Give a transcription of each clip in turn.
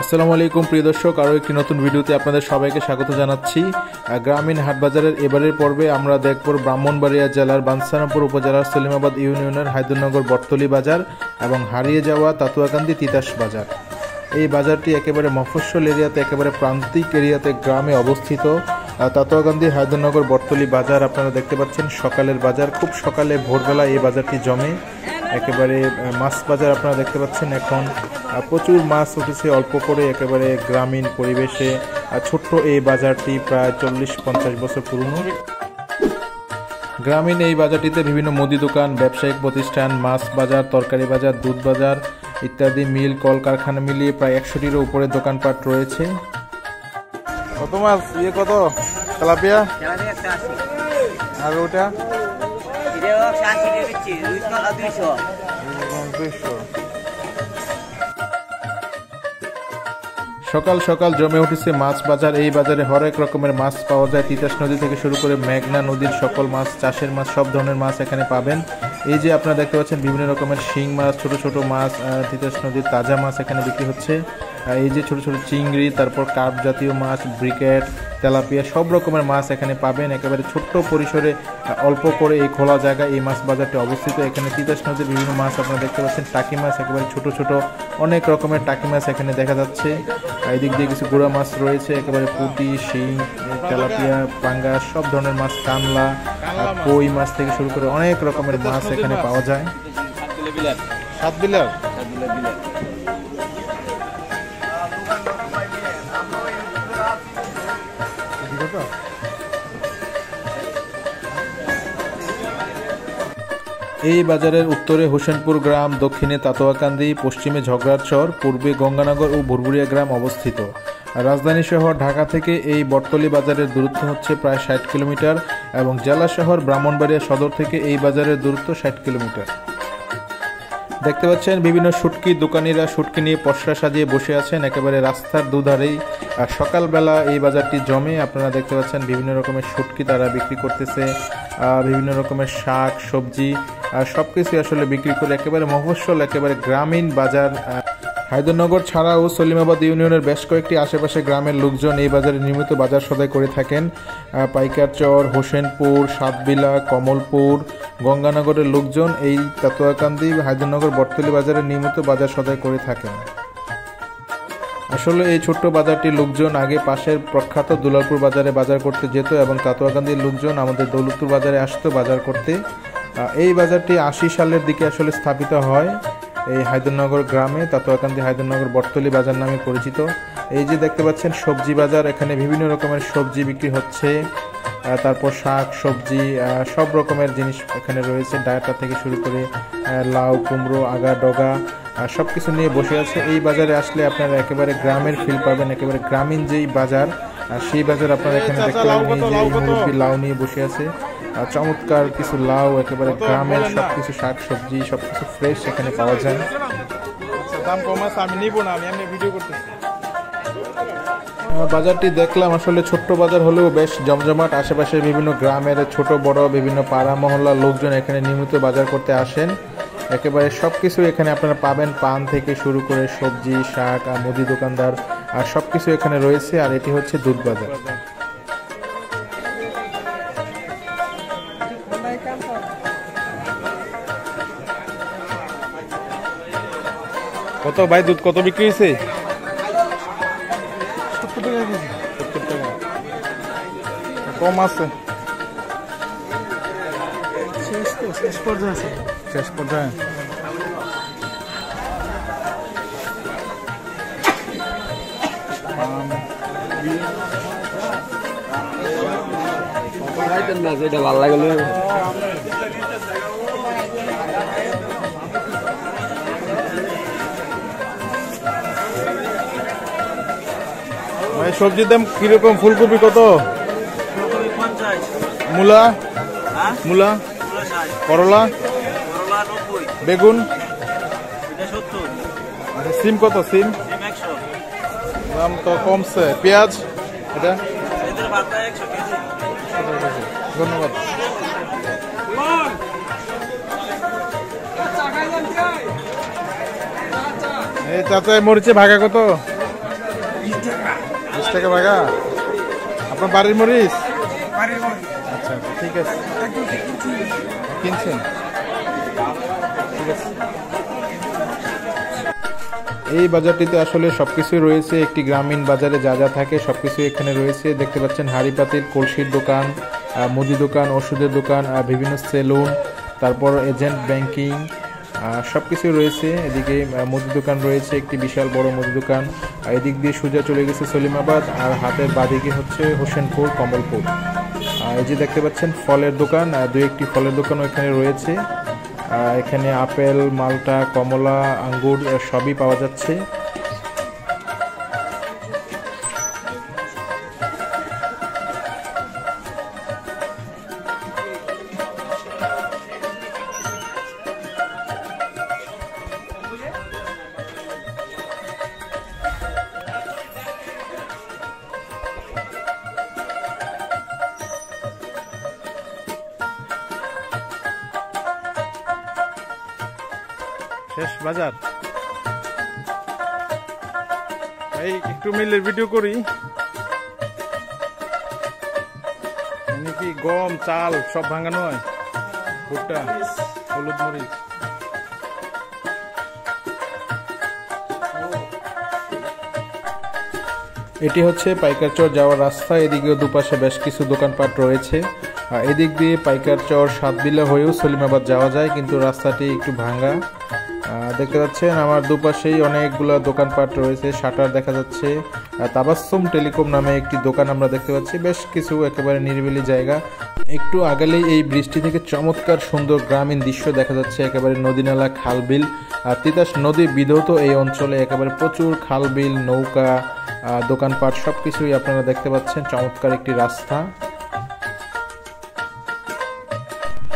আসসালামু আলাইকুম প্রিয় দর্শক, আরও একটি নতুন ভিডিওতে আপনাদের সবাইকে স্বাগত জানাচ্ছি। গ্রামীণ হাটবাজারের এবারের পর্বে আমরা দেখব ব্রাহ্মণবাড়িয়া জেলার বাঞ্ছারামপুর উপজেলার সলিমাবাদ ইউনিয়নের হায়দরনগর বটতলী বাজার এবং হারিয়ে যাওয়া তাতুয়াকান্দি তিতাস বাজার। এই বাজারটি একেবারে মফস্বল এরিয়াতে, একেবারে প্রান্তিক এরিয়াতে গ্রামে অবস্থিত। তাতুয়াকান্দি হায়দরনগর বটতলী বাজার আপনারা দেখতে পাচ্ছেন, সকালের বাজার, খুব সকালে ভোরবেলা এই বাজারটি জমে। একেবারে মাছ বাজার আপনারা দেখতে পাচ্ছেন, এখন প্রচুর মাছ উঠেছে অল্প করে, একেবারে গ্রামীণ পরিবেশে ছোট্ট এই বাজারটি প্রায় 40-50 বছর পুরনো। গ্রামীণ এই বাজারটিতে বিভিন্ন মুদি দোকান, ব্যবসায়িক প্রতিষ্ঠান, মাছ বাজার, তরকারি বাজার, দুধ বাজার ইত্যাদি মিল কলকারখানা মিলিয়ে প্রায় 100টিরও উপরে দোকানপাট রয়েছে। কত মাছ? কত তেলাপিয়া? আর ওটা সকাল সকাল জমে উঠেছে মাছ বাজার। এই বাজারে হরেক রকমের মাছ পাওয়া যায়। তিতাস নদী থেকে শুরু করে মেঘনা নদীর সকল মাছ, চাষের মাছ, সব ধরনের মাছ এখানে পাবেন। এই যে আপনারা দেখতে পাচ্ছেন বিভিন্ন রকমের শিং মাছ, ছোট ছোট মাছ, তিতাস নদীর তাজা মাছ এখানে বিক্রি হচ্ছে। এই যে ছোট ছোট চিংড়ি, তারপর কার্প জাতীয় মাছ, ব্রিকেট, তেলাপিয়া, সব রকমের মাছ এখানে পাবেন। একেবারে ছোট্ট পরিসরে অল্প করে এই খোলা জায়গায় এই মাছ বাজারটি অবস্থিত। এখানে তিতাস নদীর বিভিন্ন মাছ আপনারা দেখতে পাচ্ছেন, টাকি মাছ, একেবারে ছোট ছোট অনেক রকমের টাকি মাছ এখানে দেখা যাচ্ছে। এদিক দিয়ে কিছু গুঁড়া মাছ রয়েছে, একেবারে পুঁটি, শিং, তেলাপিয়া, পাঙ্গাস, সব ধরনের মাছ, কানলা, কই মাছ থেকে শুরু করে অনেক রকমের মাছ এখানে পাওয়া যায়। সাত বিলার এই বাজারের উত্তরে হোসেনপুর গ্রাম, দক্ষিণে তাতুয়াকান্দি, পশ্চিমে ঝগড়ারচর, পূর্বে গঙ্গানগর ও ভুরভুরিয়া গ্রাম অবস্থিত। রাজধানী শহর ঢাকা থেকে এই বটতলী বাজারের দূরত্ব হচ্ছে প্রায় 60 কিলোমিটার এবং জেলা শহর ব্রাহ্মণবাড়িয়া সদর থেকে এই বাজারের দূরত্ব 60 কিলোমিটার। দেখতে পাচ্ছেন বিভিন্ন শুটকি দোকানিরা শুটকি নিয়ে পসরা সাজিয়ে বসে আছেন একেবারে রাস্তার দুধারেই। আর সকালবেলা এই বাজারটি জমে। আপনারা দেখতে পাচ্ছেন বিভিন্ন রকমের শুটকি তারা বিক্রি করতেছে, বিভিন্ন রকমের শাক সবজি সব কিছু আসলে বিক্রি করে একেবারে মফস্বল, একেবারে গ্রামীণ বাজার। হায়দরনগর ছাড়াও সলিমাবাদ ইউনিয়নের বেশ কয়েকটি আশেপাশে গ্রামের লোকজন এই বাজারে নিয়মিত বাজার সদাই করে থাকেন। পাইকারচর, হোসেনপুর, সাতবিলা, কমলপুর, গঙ্গানগরের লোকজন এই তাতুয়াকান্দি হায়দরনগর বটতলী বাজারে নিয়মিত বাজার সদাই করে থাকেন। আসলে এই ছোট্ট বাজারটি লোকজন আগে পাশের প্রখ্যাত দুলালপুর বাজারে বাজার করতে যেত এবং তাতুয়াকান্দির লোকজন আমাদের দৌলতপুর বাজারে আসতো বাজার করতে। এই বাজারটি 80 সালের দিকে আসলে স্থাপিত হয় এই হায়দরনগর গ্রামে। তাতুয়াকান্দি হায়দরনগর বটতলী বাজার নামে পরিচিত। এই যে দেখতে পাচ্ছেন সবজি বাজার, এখানে বিভিন্ন রকমের সবজি বিক্রি হচ্ছে, তারপর শাক সবজি সব রকমের জিনিস এখানে রয়েছে। ডাঁটা থেকে শুরু করে লাউ, কুমড়ো, আগা ডগা সব কিছু নিয়ে বসে আছে। এই বাজারে আসলে আপনারা একেবারে গ্রামের ফিল পাবেন, একেবারে গ্রামীণ যেই বাজার সেই বাজার আপনারা এখানে দেখতে পাবেন। এই যে মুরব্বী লাউ নিয়ে বসে আছে, চমৎকার কিছু লাউ, একেবারে গ্রামের সবকিছু শাক সবজি সবকিছু ফ্রেশ এখানে পাওয়া যায়। দাম কম আছে, আমি নিব না, আমি এমনি ভিডিও করতেছি। বাজারটি দেখলাম, আসলে ছোট্ট বাজার হলেও বেশ জমজমাট। আশেপাশে বিভিন্ন গ্রামের ছোট বড় বিভিন্ন পাড়া মহল্লার লোকজন এখানে নিয়মিত বাজার করতে আসেন। একেবারে সব কিছু এখানে আপনারা পাবেন, পান থেকে শুরু করে সবজি, শাক, মুদি দোকানদার আর সব কিছু এখানে রয়েছে। আর এটি হচ্ছে দুধ বাজার। কত ভাই দুধ কত বিক্রি হয়েছে? 70 টাকা কেজি। 70 টাকা কম আছে, শেষ পর্যায়ে। যেটা ভালো লাগলো ভাই সবজির দাম কিরকম? ফুলকপি কত? মূলা, মূলা, করলা, বেগুন, সিম কত? সিম দাম তো কমছে। পেঁয়াজ এটা ধন্যবাদ। এই চাচা মরিচে ভাগা কত? 20 টাকা ভাগা। আপনার বাড়ির মরিচ? আচ্ছা আচ্ছা, ঠিক আছে, কিনছেন, ঠিক আছে। এই বাজারটিতে আসলে সবকিছুই রয়েছে, একটি গ্রামীণ বাজারে যা যা থাকে সবকিছু এখানে রয়েছে। দেখতে পাচ্ছেন হাঁড়ি পাতিল, কলসির দোকান, মুদি দোকান, ওষুধের দোকান, বিভিন্ন সেলুন, তারপর এজেন্ট ব্যাংকিং, সব কিছুই রয়েছে। এদিকে মুদি দোকান রয়েছে, একটি বিশাল বড় মুদি দোকান। এদিক দিয়ে সোজা চলে গেছে সলিমাবাদ, আর হাতের বাদিকে হচ্ছে হোসেনপুর, কমলপুর। এই যে দেখতে পাচ্ছেন ফলের দোকান, দুই একটি ফলের দোকানও এখানে রয়েছে। এখানে আপেল, মালটা, কমলা, আঙ্গুর সবই পাওয়া যাচ্ছে। শেষ বাজার। এই একটু মিলের ভিডিও করি। নাকি গম, চাল সব ভাঙানো হয়, ভুট্টা, হলুদ, মরিচ। এটি হচ্ছে পাইকারচর যাওয়ার রাস্তা। এদিকেও দুপাশে বেশ কিছু দোকানপাট রয়েছে। এদিক দিয়ে পাইকারচর সাতবিলা হয়েও সলিমাবাদ যাওয়া যায়, কিন্তু রাস্তাটি একটু ভাঙা। দেখতে পাচ্ছেন আমার দুপাশেই অনেকগুলো দোকানপাট রয়েছে, শাটার দেখা যাচ্ছে। তাবাসসুম টেলিকম নামে একটি দোকান আমরা দেখতে পাচ্ছি, বেশ কিছু একেবারে নিরিবিলি জায়গা। একটু আগেলেই এই বৃষ্টি থেকে চমৎকার সুন্দর গ্রামীণ দৃশ্য দেখা যাচ্ছে, একেবারে নদীনালা, খালবিল, তিতাস নদী বিধৌত এই অঞ্চলে একেবারে প্রচুর খালবিল, নৌকা, দোকানপাট সবকিছুই আপনারা দেখতে পাচ্ছেন। চমৎকার একটি রাস্তা।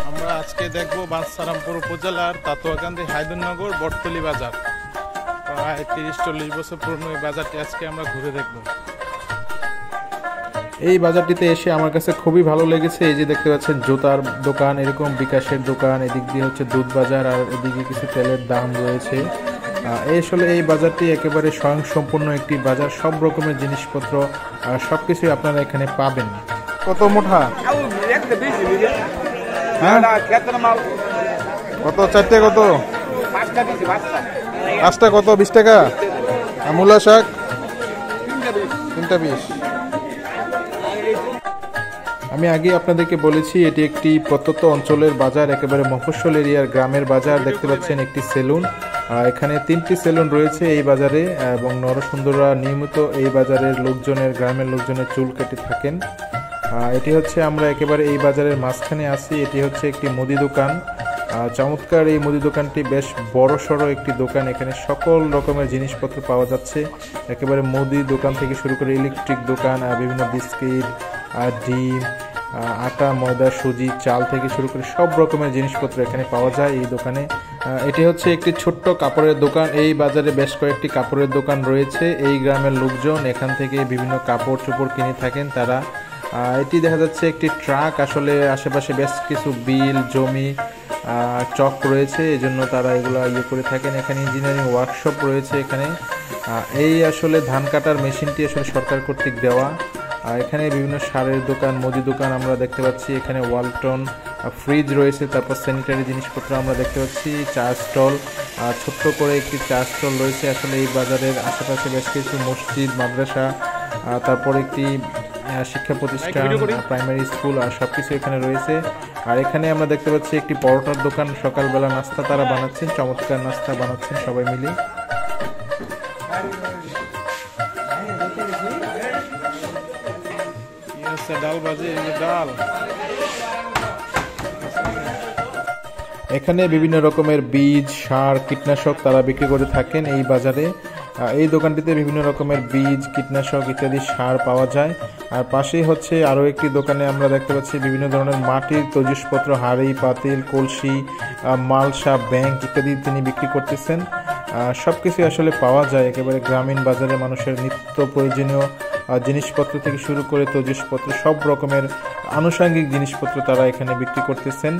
আমরা আজকে দেখবো বাঞ্ছারামপুর উপজেলার তাতোয়াকান্দি হায়দুরনগর বটতলী বাজার। প্রায় 30-40 বছর পুরনো এই বাজারটি আজকে আমরা ঘুরে দেখব। এই বাজারটিতে এসে আমার কাছে খুবই ভালো লেগেছে। এই যে দেখতে পাচ্ছেন জুতার দোকান, এরকম বিকাশের দোকান, এদিক দিয়ে হচ্ছে দুধ বাজার, আর এদিকে কিছু তেলের দাম রয়েছে। আসলে এই বাজারটি একেবারে স্বয়ংসম্পূর্ণ একটি বাজার, সব রকমের জিনিসপত্র সবকিছুই আপনারা এখানে পাবেন। কত মুঠা? হ্যাঁ, কত? চারটে কত? 5টা কত? 20 টাকা। আর মূলা শাক 3টা 20। আমি আগে আপনাদেরকে বলেছি এটি একটি প্রত্যন্ত অঞ্চলের বাজার, একেবারে মফস্বল এরিয়ার গ্রামের বাজার। দেখতে পাচ্ছেন একটি সেলুন, এখানে 3টি সেলুন রয়েছে এই বাজারে, এবং নরসুন্দররা নিয়মিত এই বাজারের লোকজনের, গ্রামের লোকজনের চুল কেটে থাকেন। এটি হচ্ছে আমরা একেবারে এই বাজারের মাঝখানে আছি। এটি হচ্ছে একটি মুদি দোকান। চমৎকার এই মুদি দোকানটি বেশ বড় সড়ো একটি দোকান, এখানে সকল রকমের জিনিসপত্র পাওয়া যাচ্ছে। একেবারে মুদি দোকান থেকে শুরু করে ইলেকট্রিক দোকান, বিভিন্ন বিস্কিট, ডিম, আটা, ময়দা, সুজি, চাল থেকে শুরু করে সব রকমের জিনিসপত্র এখানে পাওয়া যায় এই দোকানে। এটি হচ্ছে একটি ছোট্ট কাপড়ের দোকান। এই বাজারে বেশ কয়েকটি কাপড়ের দোকান রয়েছে। এই গ্রামের লোকজন এখান থেকে বিভিন্ন কাপড় চোপড় কিনে থাকেন তারা। এটি দেখা যাচ্ছে একটি ট্রাক, আসলে আশেপাশে বেশ কিছু বিল, জমি, চক রয়েছে, এজন্য তারা এগুলো ইয়ে করে থাকেন। এখানে ইঞ্জিনিয়ারিং ওয়ার্কশপ রয়েছে এখানে। এই আসলে ধান কাটার মেশিনটি আসলে সরকার কর্তৃক দেওয়া। এখানে বিভিন্ন সারের দোকান, মুদি দোকান আমরা দেখতে পাচ্ছি। এখানে ওয়ালটন ফ্রিজ রয়েছে, তারপর স্যানিটারি জিনিসপত্র আমরা দেখতে পাচ্ছি। চা স্টল, ছোট্ট করে একটি চা স্টল রয়েছে। আসলে এই বাজারের আশেপাশে বেশ কিছু মসজিদ, মাদ্রাসা, তারপর একটি শিক্ষা প্রতিষ্ঠান, প্রাইমারি স্কুল, আর সবকিছু এখানে রয়েছে। আর এখানে আমরা দেখতে পাচ্ছি একটি পরোটার দোকান, সকালবেলা নাস্তা তারা বানাচ্ছেন, চমৎকার নাস্তা বানাচ্ছেন সবাই মিলে। ডাল বাজে, ডাল। এখানে বিভিন্ন রকমের বীজ, সার, কীটনাশক তারা বিক্রি করে থাকেন এই বাজারে। এই দোকানটিতে বিভিন্ন রকমের বীজ, কীটনাশক ইত্যাদি সার পাওয়া যায়। আর পাশেই হচ্ছে আরও একটি দোকানে আমরা দেখতে পাচ্ছি বিভিন্ন ধরনের মাটির তৈজসপত্র, হাঁড়ি, পাতিল, কলসি, মালসা, ব্যাংক ইত্যাদি তিনি বিক্রি করতেছেন। সব কিছু আসলে পাওয়া যায় একেবারে গ্রামীণ বাজারে। মানুষের নিত্য প্রয়োজনীয় জিনিসপত্র থেকে শুরু করে তৈজসপত্র, সব রকমের আনুষঙ্গিক জিনিসপত্র তারা এখানে বিক্রি করতেছেন।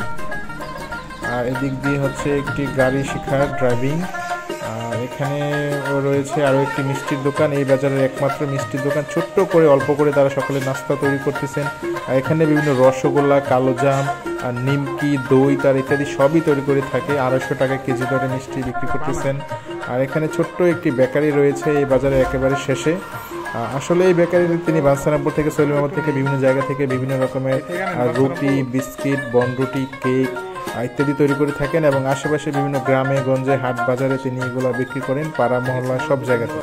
আর এদিক দিয়ে হচ্ছে একটি গাড়ি শেখার, ড্রাইভিং। আর এখানে রয়েছে আরও একটি মিষ্টির দোকান। এই বাজারের একমাত্র মিষ্টির দোকান, ছোট্ট করে অল্প করে তারা সকলে নাস্তা তৈরি করতেছেন। আর এখানে বিভিন্ন রসগোল্লা, কালোজাম আর নিমকি, দই তার ইত্যাদি সবই তৈরি করে থাকে। 250 টাকা কেজি দরে মিষ্টি বিক্রি করতেছেন। আর এখানে ছোট্ট একটি বেকারি রয়েছে এই বাজারে একেবারে শেষে। আসলে এই বেকারিতে তিনি বাঞ্ছারামপুর থেকে, সলিমাবাদ থেকে, বিভিন্ন জায়গা থেকে বিভিন্ন রকমের রুটি, বিস্কিট, বনরুটি, কেক ইত্যাদি তৈরি করে থাকেন এবং আশেপাশে বিভিন্ন গ্রামে গঞ্জে, হাট বাজারে তিনি এগুলো বিক্রি করেন, পাড়া মহল্লা সব জায়গাতে।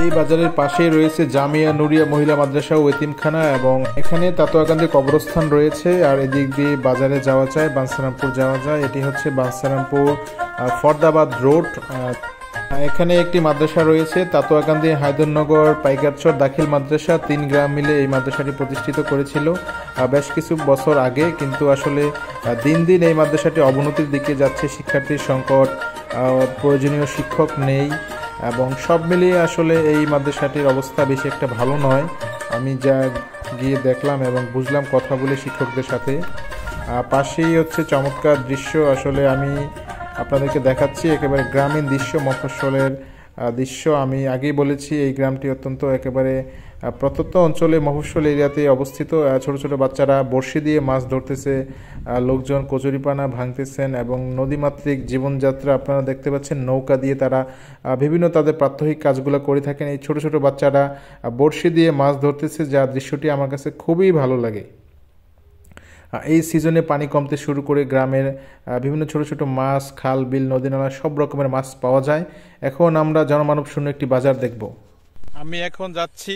এই বাজারের পাশেই রয়েছে জামিয়া নুরিয়া মহিলা মাদ্রাসা ও এতিমখানা এবং এখানে তাতোয়াকান্দি কবরস্থান রয়েছে। আর এদিক দিয়ে বাজারে যাওয়া যায়, বাঞ্ছারামপুর যাওয়া যায়। এটি হচ্ছে বাঞ্ছারামপুর ফরদাবাদ রোড। এখানে একটি মাদ্রাসা রয়েছে, তাতোয়াকান্দি হায়দরনগর পাইকারচর দাখিল মাদ্রাসা। 3 গ্রাম মিলে এই মাদ্রাসাটি প্রতিষ্ঠিত করেছিল বেশ কিছু বছর আগে, কিন্তু আসলে দিন দিন এই মাদ্রাসাটি অবনতির দিকে যাচ্ছে। শিক্ষার্থীর সংকট, প্রয়োজনীয় শিক্ষক নেই এবং সব মিলিয়ে আসলে এই মাদ্রাসাটির অবস্থা বেশি একটা ভালো নয়। আমি যা গিয়ে দেখলাম এবং বুঝলাম কথা বলে শিক্ষকদের সাথে। পাশেই হচ্ছে চমৎকার দৃশ্য, আসলে আমি আপনাদেরকে দেখাচ্ছি একেবারে গ্রামীণ দৃশ্য, মফস্বলের দৃশ্য। আমি আগেই বলেছি এই গ্রামটি অত্যন্ত একেবারে প্রত্যন্ত অঞ্চলে, মফস্বল এরিয়াতে অবস্থিত। ছোট ছোট বাচ্চারা বড়শি দিয়ে মাছ ধরতেছে, লোকজন কচুরিপানা ভাঙতেছেন এবং নদীমাতৃক জীবনযাত্রা আপনারা দেখতে পাচ্ছেন। নৌকা দিয়ে তারা বিভিন্ন তাদের প্রাত্যহিক কাজগুলো করে থাকেন। এই ছোট ছোট বাচ্চারা বড়শি দিয়ে মাছ ধরতেছে, যা দৃশ্যটি আমার কাছে খুবই ভালো লাগে। এই সিজনে পানি কমতে শুরু করে গ্রামের বিভিন্ন ছোট ছোট মাছ, খাল, বিল, নদী, নালা সব রকমের মাছ পাওয়া যায়। এখন আমরা জনমানব শূন্য একটি বাজার দেখব। আমি এখন যাচ্ছি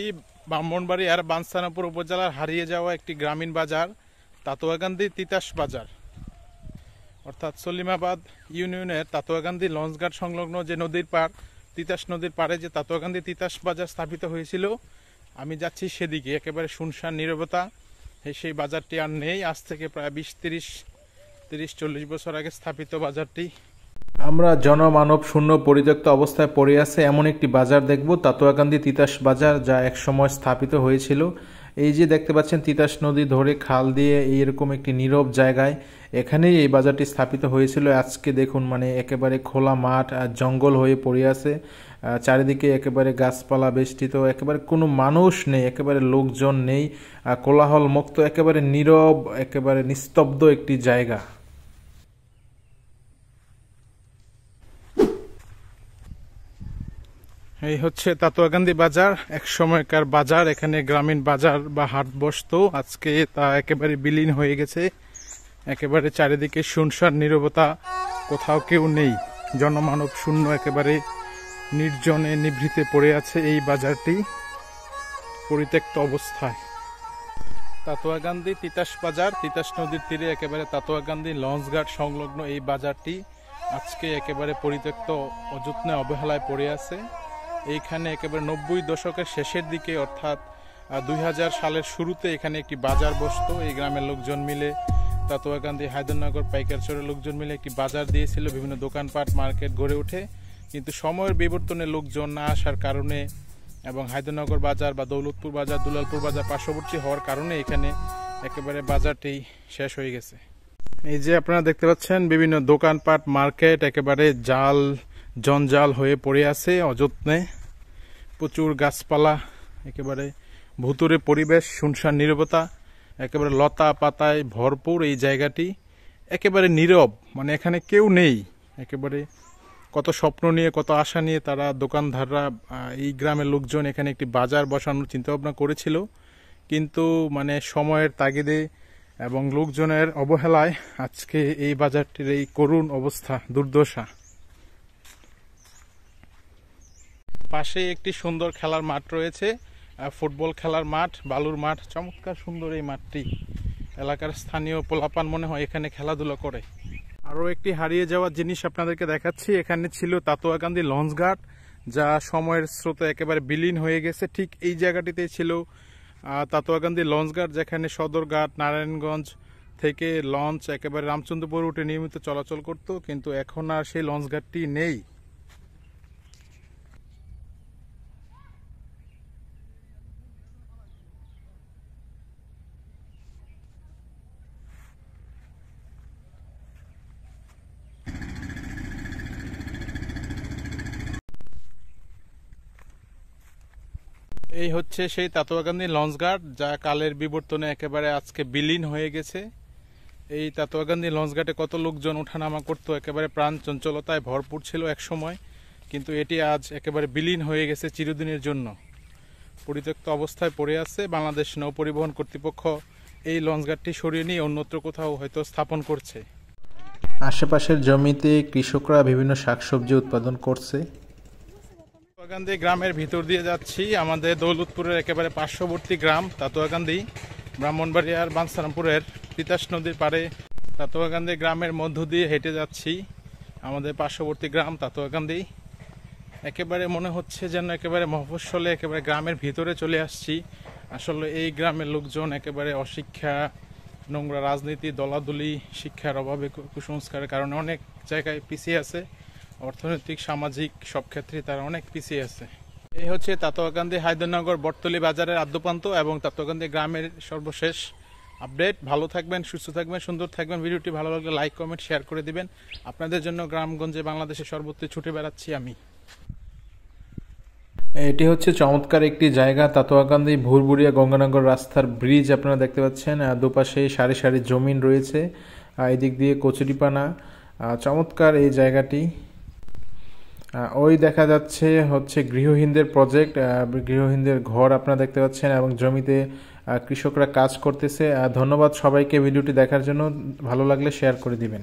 ব্রাহ্মণবাড়ি আর বাঞ্ছারামপুর উপজেলার হারিয়ে যাওয়া একটি গ্রামীণ বাজার, তাতোয়াকান্দি তিতাস বাজার। অর্থাৎ সলিমাবাদ ইউনিয়নের তাতোয়াকান্দি লঞ্চঘাট সংলগ্ন যে নদীর পাড়, তিতাস নদীর পাড়ে যে তাতোয়াকান্দি তিতাস বাজার স্থাপিত হয়েছিল, আমি যাচ্ছি সেদিকে। একেবারে শুনশান নীরবতা, সেই বাজারটি আর নেই। আজ থেকে প্রায় 20-30-40 বছর আগে স্থাপিত বাজারটি। আমরা জনমানব শূন্য পরিত্যক্ত অবস্থায় পড়ে আছে এমন একটি বাজার দেখব, তাতোয়াকান্দি তিতাস বাজার, যা একসময় স্থাপিত হয়েছিল। এই যে দেখতে পাচ্ছেন তিতাস নদী ধরে খাল দিয়ে এইরকম একটি নীরব জায়গায় এখানেই এই বাজারটি স্থাপিত হয়েছিল। আজকে দেখুন মানে একেবারে খোলা মাঠ আর জঙ্গল হয়ে পড়ে আছে, চারিদিকে একেবারে গাছপালা বেষ্টিত, একেবারে কোনো মানুষ নেই, একেবারে লোকজন নেই, কোলাহল মুক্ত, একেবারে নীরব, একেবারে নিস্তব্ধ একটি জায়গা। এই হচ্ছে তাতোয়াকান্দি বাজার, এক সময়কার বাজার। এখানে গ্রামীণ বাজার বা হাট বসতো, আজকে তা একেবারে বিলীন হয়ে গেছে। একেবারে চারিদিকে শুনশান নীরবতা, কোথাও কেউ নেই, জনমানব শূন্য, একেবারে নির্জনে নিভৃতে পড়ে আছে এই বাজারটি পরিত্যক্ত অবস্থায়। তাতোয়াকান্দি তিতাস বাজার, তিতাস নদীর তীরে একেবারে তাতোয়াকান্দি লঞ্চঘাট সংলগ্ন এই বাজারটি আজকে একেবারে পরিত্যক্ত, অযত্নে অবহেলায় পড়ে আছে। এইখানে একেবারে 90 দশকের শেষের দিকে, অর্থাৎ 2000 সালের শুরুতে এখানে একটি বাজার বসতো। এই গ্রামের লোকজন মিলে, তাতোয়াকান্দি হায়দরনগর পাইকারচরের লোকজন মিলে একটি বাজার দিয়েছিল, বিভিন্ন দোকানপাট, মার্কেট গড়ে ওঠে। কিন্তু সময়ের বিবর্তনে লোকজন না আসার কারণে এবং হায়দরনগর বাজার বা দৌলতপুর বাজার, দুলালপুর বাজার পার্শ্ববর্তী হওয়ার কারণে এখানে একেবারে বাজারটি শেষ হয়ে গেছে। এই যে আপনারা দেখতে পাচ্ছেন বিভিন্ন দোকানপাট, মার্কেট একেবারে জাল জঞ্জাল হয়ে পড়ে আছে অযত্নে, প্রচুর গাছপালা, একেবারে ভুতুরে পরিবেশ, শুনশান নীরবতা, একেবারে লতা পাতায় ভরপুর এই জায়গাটি, একেবারে নীরব, মানে এখানে কেউ নেই। একেবারে কত স্বপ্ন নিয়ে, কত আশা নিয়ে তারা দোকানদাররা, এই গ্রামের লোকজন এখানে একটি বাজার বসানোর চিন্তাভাবনা করেছিল, কিন্তু মানে সময়ের তাগিদে এবং লোকজনের অবহেলায় আজকে এই বাজারটির এই করুণ অবস্থা, দুর্দশা। পাশে একটি সুন্দর খেলার মাঠ রয়েছে, ফুটবল খেলার মাঠ, বালুর মাঠ, চমৎকার সুন্দর এই মাঠটি। এলাকার স্থানীয় পোলাপান মনে হয় এখানে খেলাধুলা করে। আরও একটি হারিয়ে যাওয়া জিনিস আপনাদেরকে দেখাচ্ছি। এখানে ছিল তাতোয়াকান্দি লঞ্চঘাট, যা সময়ের স্রোতে একেবারে বিলীন হয়ে গেছে। ঠিক এই জায়গাটিতে ছিল তাতোয়াকান্দি লঞ্চঘাট, যেখানে সদরঘাট, নারায়ণগঞ্জ থেকে লঞ্চ একেবারে রামচন্দ্রপুর রুটে নিয়মিত চলাচল করত, কিন্তু এখন আর সেই লঞ্চঘাটটি নেই। এই হচ্ছে সেই তাতোয়াকান্দি লঞ্চঘাট, যা কালের বিবর্তনে একেবারে আজকে বিলীন হয়ে গেছে। এই তাতোয়াকান্দি লঞ্চঘাটে কত লোকজন ওঠানামা করতো, একেবারে প্রাণ চঞ্চলতায় ভরপুর ছিল এক সময়, কিন্তু এটি আজ একেবারে বিলীন হয়ে গেছে চিরদিনের জন্য। পরিত্যক্ত অবস্থায় পড়ে আছে। বাংলাদেশ নৌ পরিবহন কর্তৃপক্ষ এই লঞ্চঘাটটি সরিয়ে নিয়ে অন্যত্র কোথাও হয়তো স্থাপন করছে। আশেপাশের জমিতে কৃষকরা বিভিন্ন শাকসবজি উৎপাদন করছে। তাতোয়াকান্দি গ্রামের ভিতর দিয়ে যাচ্ছি। আমাদের দৌলতপুরের একেবারে পার্শ্ববর্তী গ্রাম তাতোয়াকান্দি, ব্রাহ্মণবাড়িয়ার বাঞ্ছারামপুরের তিতাস নদীর পাড়ে তাতোয়াকান্দি গ্রামের মধ্য দিয়ে হেঁটে যাচ্ছি। আমাদের পার্শ্ববর্তী গ্রাম তাতোয়াকান্দি। একেবারে মনে হচ্ছে যেন একেবারে মফস্বলে একেবারে গ্রামের ভিতরে চলে আসছি। আসলে এই গ্রামের লোকজন একেবারে অশিক্ষা, নোংরা রাজনীতি, দলাদলি, শিক্ষার অভাবে, কুসংস্কারের কারণে অনেক জায়গায় পিছিয়ে আছে। অর্থনৈতিক, সামাজিক সব ক্ষেত্রে তারা অনেক পিছিয়ে আছে। এই হচ্ছে তাতোয়াকান্দি হায়দরনগর বটতলী বাজারের আদ্যপ্রান্ত এবং তাতোয়াকান্দি গ্রামের সর্বশেষ আপডেট। ভালো থাকবেন, সুস্থ থাকবেন, সুন্দর থাকবেন। ভিডিওটি ভালো লাগলে লাইক, কমেন্ট, শেয়ার করে দিবেন। আপনাদের জন্য গ্রামগঞ্জে বাংলাদেশে সর্বত্র ছুটে বেড়াচ্ছি আমি। এটি হচ্ছে চমৎকার একটি জায়গা, তাতোয়াকান্দি ভুরভুরিয়া গঙ্গানগর রাস্তার ব্রিজ আপনারা দেখতে পাচ্ছেন। দুপাশে সারি সারি জমিন রয়েছে, এদিক দিয়ে কচুরিপানা। চমৎকার এই জায়গাটি। ওই দেখা যাচ্ছে হচ্ছে গৃহহীনদের প্রজেক্ট, গৃহহীনদের ঘর আপনারা দেখতে পাচ্ছেন, এবং জমিতে কৃষকরা কাজ করতেছে। ধন্যবাদ সবাইকে ভিডিওটি দেখার জন্য। ভালো লাগলে শেয়ার করে দিবেন।